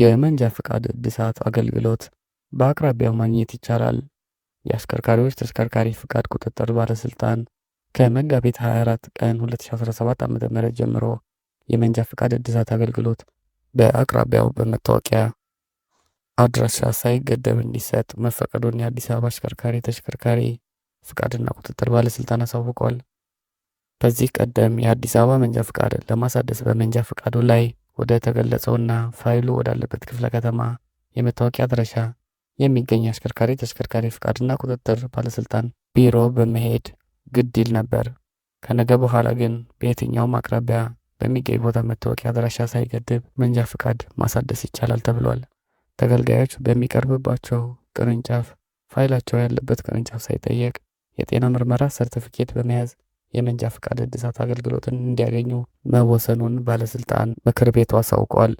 የመንጃ ፈቃድ እድሳት አገልግሎት በአቅራቢያው ማግኘት ይቻላል። የአሽከርካሪዎች ተሽከርካሪ ፍቃድ ቁጥጥር ባለስልጣን ከመጋቢት 24 ቀን 2017 ዓ.ም ጀምሮ የመንጃ ፈቃድ እድሳት አገልግሎት በአቅራቢያው በመታወቂያ አድራሻ ሳይገደብ እንዲሰጥ መፈቀዱን የአዲስ አበባ አሽከርካሪ ተሽከርካሪ ፍቃድና ቁጥጥር ባለስልጣን አሳውቋል። ከዚህ ቀደም የአዲስ አበባ መንጃ ፈቃድ ለማሳደስ በመንጃ ፈቃዱ ላይ ወደ ተገለጸውና ፋይሉ ወዳለበት ክፍለ ከተማ የመታወቂያ አድራሻ የሚገኝ አሽከርካሪ ተሽከርካሪ ፍቃድና ቁጥጥር ባለስልጣን ቢሮ በመሄድ ግድ ይል ነበር። ከነገ በኋላ ግን በየትኛውም አቅራቢያ በሚገኝ ቦታ መታወቂያ አድራሻ ሳይገድብ መንጃ ፈቃድ ማሳደስ ይቻላል ተብሏል። ተገልጋዮች በሚቀርብባቸው ቅርንጫፍ ፋይላቸው ያለበት ቅርንጫፍ ሳይጠየቅ የጤና ምርመራ ሰርቲፊኬት በመያዝ የመንጃ ፈቃድ እድሳት አገልግሎትን እንዲያገኙ መወሰኑን ባለስልጣን ምክር ቤቱ አሳውቋል።